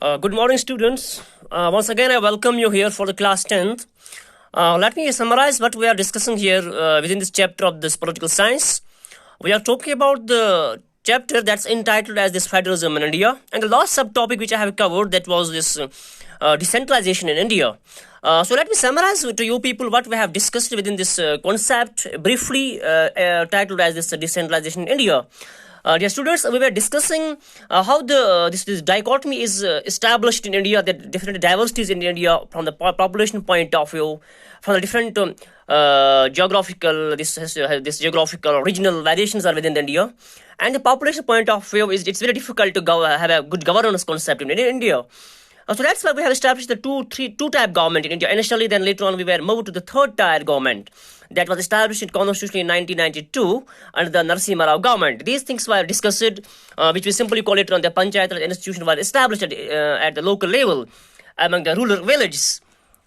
Good morning, students. Once again, I welcome you here for the class 10th. Let me summarize what we are discussing here within this chapter of this political science. We are talking about the chapter that's entitled as this Federalism in India. And the last subtopic which I have covered, that was this decentralization in India. So let me summarize to you people what we have discussed within this concept briefly titled as this decentralization in India. Dear students, we were discussing how this dichotomy is established in India, the different diversities in India from the population point of view, from the different geographical, this geographical regional variations are within India, and the population point of view is it's very difficult to have a good governance concept in India. So that's why we have established the two-type government in India initially. Then later on we were moved to the third-tier government that was established in constitution in 1992 under the Narasimha Rao government. These things were discussed, which we simply call it on the Panchayat institution, were established at the local level among the rural villages.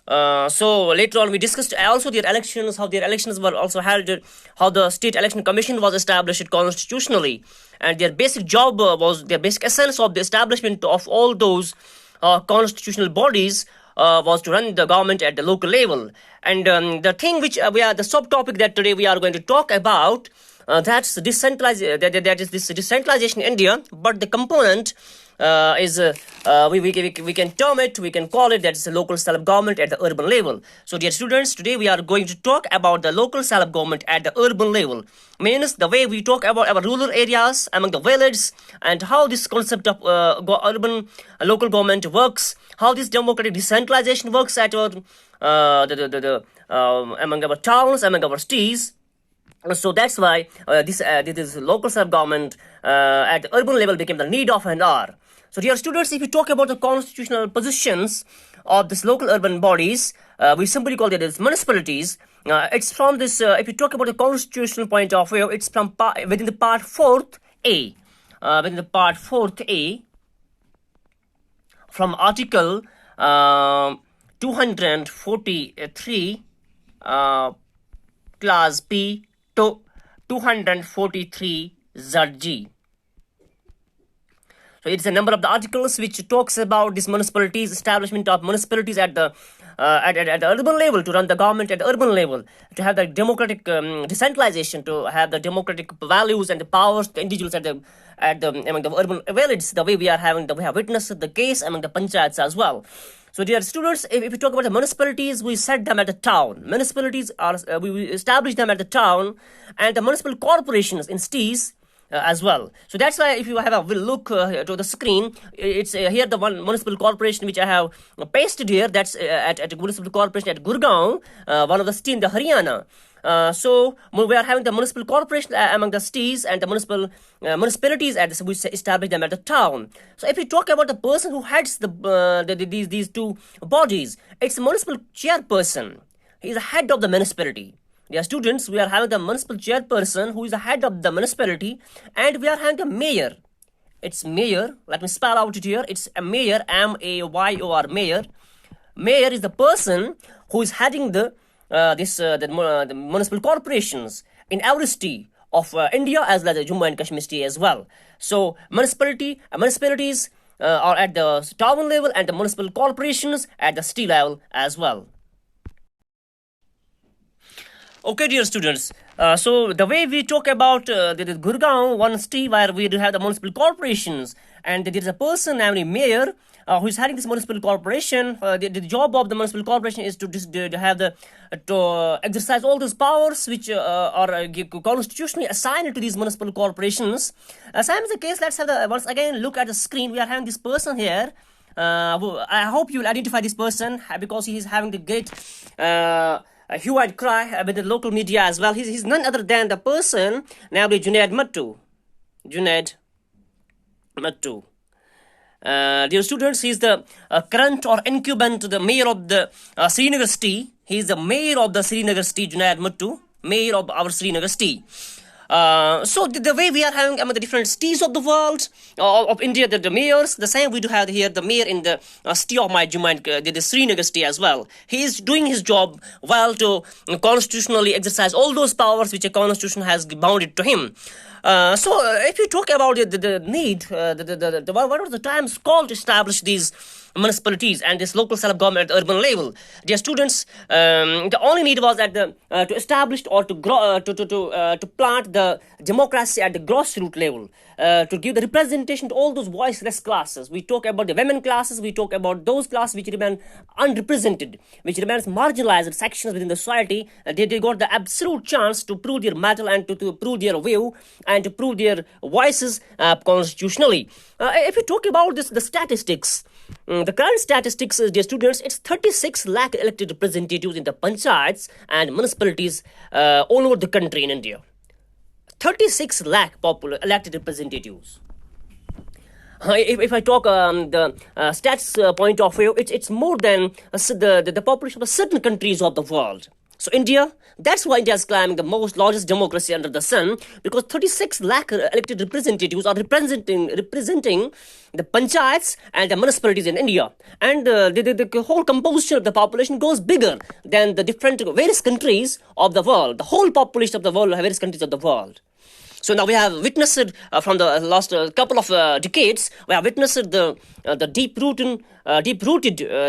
So later on we discussed also their elections, how their elections were also held, how the state election commission was established constitutionally, and their basic job was, their basic essence of the establishment of all those constitutional bodies was to run the government at the local level. And the thing which the subtopic that today we are going to talk about, that's decentralization. That is this decentralization in India, but the component is we can term it, we can call it that is a local self-government at the urban level. So dear students, today we are going to talk about the local self-government at the urban level. Means the way we talk about our rural areas among the villages, and how this concept of urban local government works, how this democratic decentralization works at our among our towns, among our cities. So that's why this local self-government at the urban level became the need of an hour. So dear students, if you talk about the constitutional positions of this local urban bodies, we simply call it as municipalities. It's from this, if you talk about the constitutional point of view, it's from within the part 4th A. Within the part 4th A, from article 243, class P to 243 ZG. So it's a number of the articles which talks about this municipalities, establishment of municipalities at the urban level, to run the government at the urban level, to have the democratic decentralization, to have the democratic values and the powers to individuals at the among the urban villages. The way we have witnessed the case among the panchayats as well. So dear students, if we talk about the municipalities, we set them at the town. Municipalities are we establish them at the town, and the municipal corporations in cities as well. So that's why if you have a look to the screen, it's here the one municipal corporation which I have pasted here. That's at a municipal corporation at Gurgaon, one of the city in the Haryana. So we are having the municipal corporation among the cities, and the municipalities we establish them at the town. So if we talk about the person who heads these two bodies, it's a municipal chairperson. He is the head of the municipality. Dear students, we are having the municipal chairperson who is the head of the municipality, and we are having the mayor. It's mayor. Let me spell out it here. It's a mayor, M-A-Y-O-R, mayor. Mayor is the person who is heading the municipal corporations in every city of India, as well as Jammu and Kashmir city as well. So municipalities are at the town level, and the municipal corporations at the city level as well. Okay, dear students, so the way we talk about the Gurgaon, one city where we do have the municipal corporations, and there is a person named mayor who is heading this municipal corporation. The job of the municipal corporation is to exercise all those powers which are constitutionally assigned to these municipal corporations. Same is the case. Let's have once again look at the screen. We are having this person here. I hope you will identify this person because he is having the great hue and cry with the local media as well. He's none other than the person named Junaid Mattu. Junaid Mattu. Dear students, he is the current or incumbent, the mayor of the Srinagar city. He is the mayor of the Srinagar city, Junaid Mattu, mayor of our Srinagar city. So the way we are having among the different cities of the world, of India, the mayors, the same we do have here the mayor in the city of my Jammu and the Srinagar city as well. He is doing his job well to constitutionally exercise all those powers which a constitution has bounded to him. So if you talk about the need, what are the times called to establish these municipalities and this local self-government at the urban level? Dear students, the only need was at the to establish or to grow to plant the democracy at the grassroots level, to give the representation to all those voiceless classes. We talk about the women classes, we talk about those classes which remain unrepresented, which remains marginalized sections within the society. They got the absolute chance to prove their mettle and to prove their view and to prove their voices constitutionally. If you talk about the statistics, the current statistics, dear students, it's 36 lakh elected representatives in the panchayats and municipalities all over the country in India. 36 lakh elected representatives. If I talk the stats point of view, it's more than the population of certain countries of the world. So India, that's why India is climbing the largest democracy under the sun, because 36 lakh elected representatives are representing the panchayats and the municipalities in India. And the whole composition of the population goes bigger than the different various countries of the world, the whole population of the world, various countries of the world. So now we have witnessed from the last couple of decades, we have witnessed the deep-rooted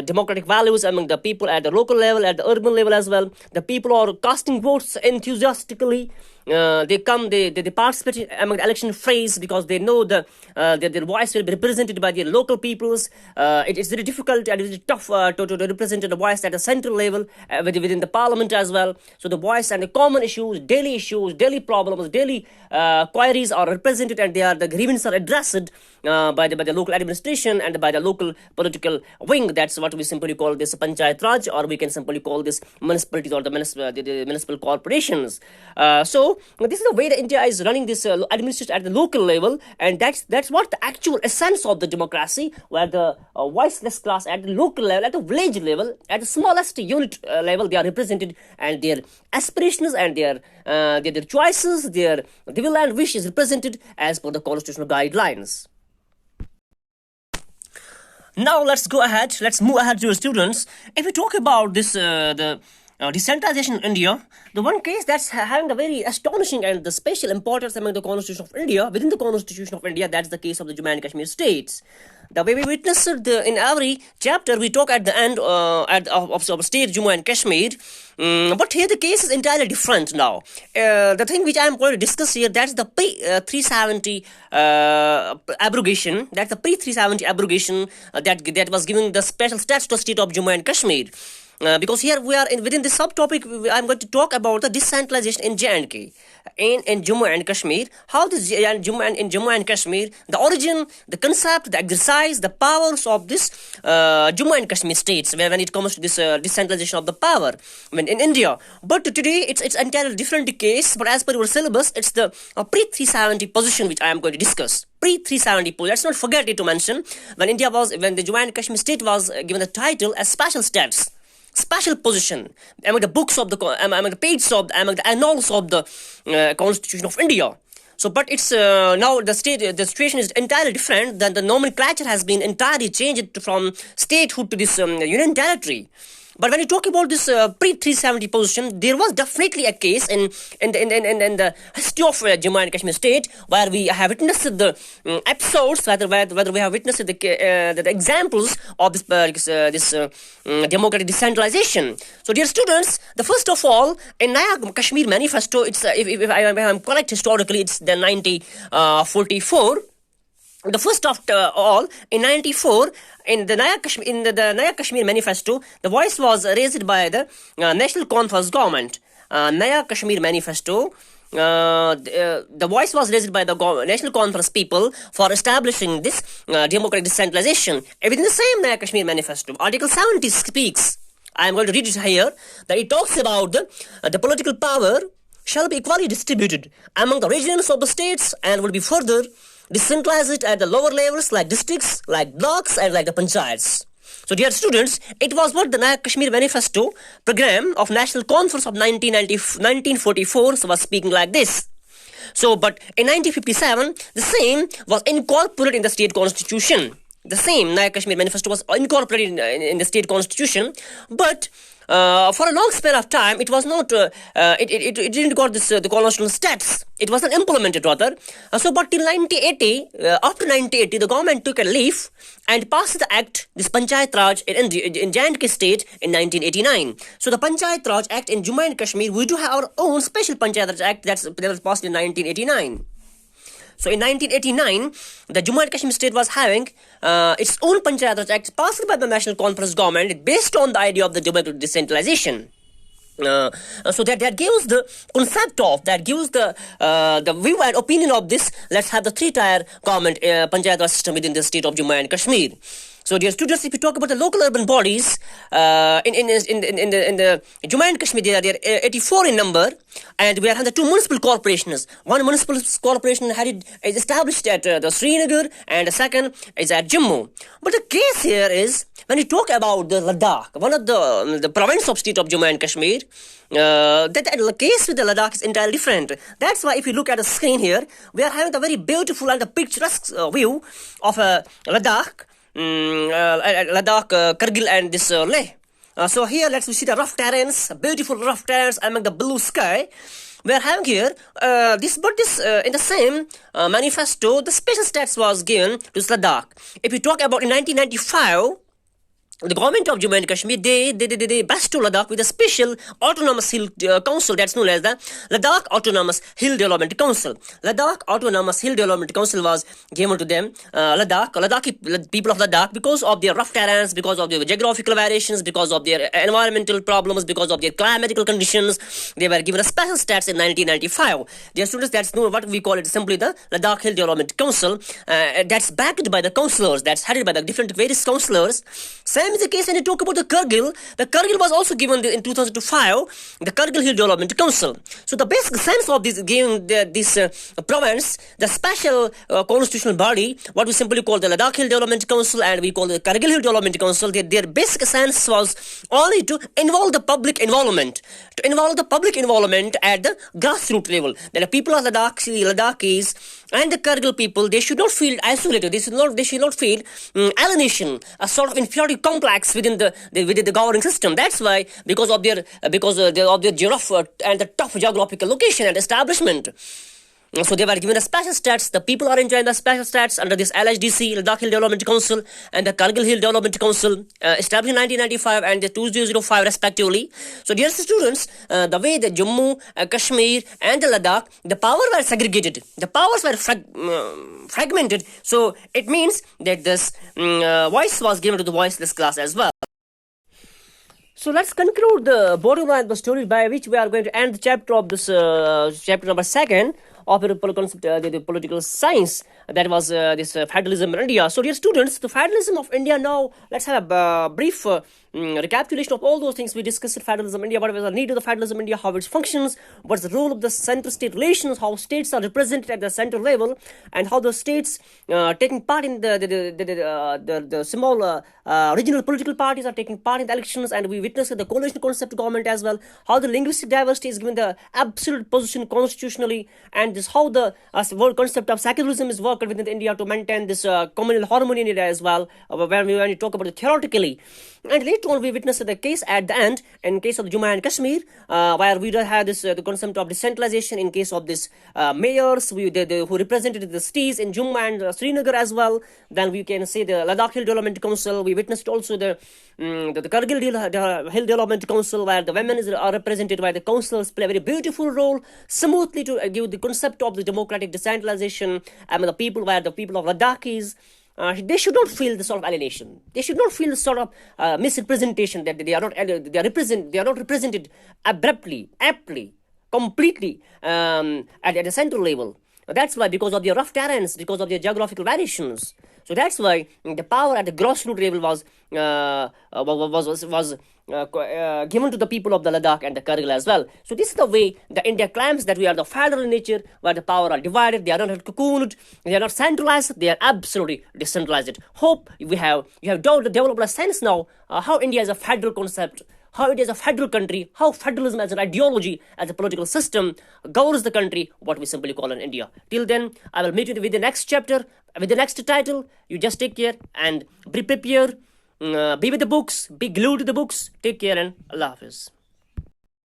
democratic values among the people at the local level, at the urban level as well. The people are casting votes enthusiastically. They participate among the election phrase because they know that their voice will be represented by their local peoples. It is very difficult and it is tough to represent the voice at the central level within the parliament as well. So the voice and the common issues, daily problems, daily queries are represented, and the grievances are addressed by the local administration and by the local political wing. That's what we simply call this Panchayat Raj, or we can simply call this municipalities or the municipal corporations. So this is the way that India is running this administration at the local level, and that's what the actual essence of the democracy, where the voiceless class at the local level, at the village level, at the smallest unit level, they are represented, and their aspirations and their choices, their will and wish is represented as per the constitutional guidelines. Now let's move ahead to the students. If we talk about this decentralization in India, the one case that's having a very astonishing and the special importance among the Constitution of India, within the Constitution of India, that's the case of the Jammu and Kashmir states. The way we witnessed in every chapter, we talk at the end of state Jammu and Kashmir, but here the case is entirely different now. The thing which I am going to discuss here, that's the pre-370 abrogation. That's the pre-370 abrogation that was giving the special status to the state of Jammu and Kashmir. Because here we are within this subtopic, I'm going to talk about the decentralization in J&K, in Jammu and Kashmir. How this in Jammu and Kashmir, the origin, the concept, the exercise, the powers of this Jammu and Kashmir states, when it comes to this decentralization of the power in India. But today it's entirely different case. But as per your syllabus, it's the pre-370 position which I am going to discuss. Pre-370 position. Let's not forget it to mention when the Jammu and Kashmir state was given the title as special status. Special position among the books of among the pages among the annals of the Constitution of India. So, but it's now the situation is entirely different. Than the nomenclature has been entirely changed from statehood to this union territory. But when you talk about this pre-370 position, there was definitely a case in the history of Jammu and Kashmir state where we have witnessed the episodes, whether we have witnessed the examples of this democratic decentralization. So, dear students, the first of all, in Naya Kashmir Manifesto, it's if I am correct historically, it's the 1944. The first of all, in 94, in the Naya Kashmir Manifesto, the voice was raised by the National Conference government. Naya Kashmir Manifesto, the voice was raised by the National Conference people for establishing this democratic decentralization. Within the same Naya Kashmir Manifesto, Article 70 speaks, I am going to read it here, that it talks about the political power shall be equally distributed among the regions of the states and will be further decentralized at the lower levels like districts, like blocks, and like the panchayats. So, dear students, it was what the Naya Kashmir Manifesto program of National Conference of 1944 was speaking like this. So, but in 1957, the same was incorporated in the state constitution. The same Naya Kashmir Manifesto was incorporated in the state constitution, but for a long span of time, it was not. It didn't got this the constitutional status. It was not implemented rather. But till 1980, after 1980, the government took a leaf and passed the act, this Panchayat Raj in J&K state in 1989. So the Panchayat Raj Act in Jammu and Kashmir, we do have our own special Panchayat Raj Act that was passed in 1989. So in 1989, the Jammu and Kashmir state was having its own Panchayat Raj Act passed by the National Conference government based on the idea of the democratic decentralization. So that gives the concept of, that gives the view and opinion of this. Let's have the three-tier government Panchayat Raj system within the state of Jammu and Kashmir. So, dear students, if we talk about the local urban bodies in the Jammu and Kashmir, they are 84 in number, and we have the two municipal corporations. One municipal corporation is established at the Srinagar, and the second is at Jammu. But the case here is, when we talk about the Ladakh, one of the province of state of Jammu and Kashmir, that the case with the Ladakh is entirely different. That's why if you look at the screen here, we are having a very beautiful and a picturesque view of Ladakh. Kargil and this Leh. So here let's see the rough terrains, beautiful rough terrains among the blue sky. We are having here in the same manifesto, the special status was given to Ladakh. If you talk about in 1995, the government of Jammu and Kashmir, they bestowed Ladakh with a special autonomous hill council that's known as the Ladakh Autonomous Hill Development Council. Ladakh Autonomous Hill Development Council was given to them, Ladakhi people of Ladakh, because of their rough terrains, because of their geographical variations, because of their environmental problems, because of their climatical conditions. They were given a special status in 1995. Dear students, that's known what we call it simply the Ladakh Hill Development Council. That's backed by the councillors, that's headed by the different various councillors. Same is the case when you talk about the Kargil. The Kargil was also given in 2005, the Kargil Hill Development Council. So the basic sense of this giving this province, the special constitutional body, what we simply call the Ladakh Hill Development Council, and we call the Kargil Hill Development Council, their basic sense was only to involve the public involvement, at the grassroots level. That the people of Ladakhis and the Kargil people, they should not feel isolated. They should not feel alienation, a sort of inferiority complex within the governing system. That's why, because of their rough and the tough geographical location and establishment. So they were given a special status. The people are enjoying the special status under this LHDC, Ladakh Hill Development Council, and the Kargil Hill Development Council, established in 1995 and 2005 respectively. So dear students, the way the Jammu, Kashmir and the Ladakh, the power were segregated, the powers were fragmented. So it means that this voice was given to the voiceless class as well. So let's conclude the bottom line of the story, by which we are going to end the chapter of this chapter number 2 of the political science, that was this federalism in India. So dear students, the federalism of India, now let's have a brief recapitulation of all those things we discussed in federalism in India. What was the need of the federalism in India, how it functions, what's the role of the center-state relations, how states are represented at the central level, and how the states taking part in the small regional political parties are taking part in the elections, and we witnessed the coalition concept government as well, how the linguistic diversity is given the absolute position constitutionally, and this how the whole concept of secularism is worked within India to maintain this communal harmony in India as well, when we talk about it theoretically. And later on, we witnessed the case at the end, in case of Jammu and Kashmir, where we had this the concept of decentralization in case of this mayors who represented the cities in Jammu and Srinagar as well. Then we can say the Ladakh Hill Development Council. We witnessed also the Kargil Hill Development Council, where the women are represented by the councillors, play a very beautiful role, smoothly to give the concept of the democratic decentralization among the people, where the people of Ladakhis, they should not feel the sort of alienation. They should not feel the sort of misrepresentation that they are not represented abruptly, aptly, completely at the central level. That's why, because of their rough terrains, because of their geographical variations. So that's why the power at the grassroots level was given to the people of the Ladakh and the Kargil as well. So this is the way the India claims that we are the federal in nature, where the power are divided, they are not cocooned, they are not centralized, they are absolutely decentralized. Hope you have developed a sense now how India is a federal concept, how it is a federal country, how federalism as an ideology, as a political system governs the country, what we simply call in India. Till then, I will meet you with the next chapter, with the next title. You just take care and be prepared. Be with the books, be glued to the books. Take care and Allah Hafiz.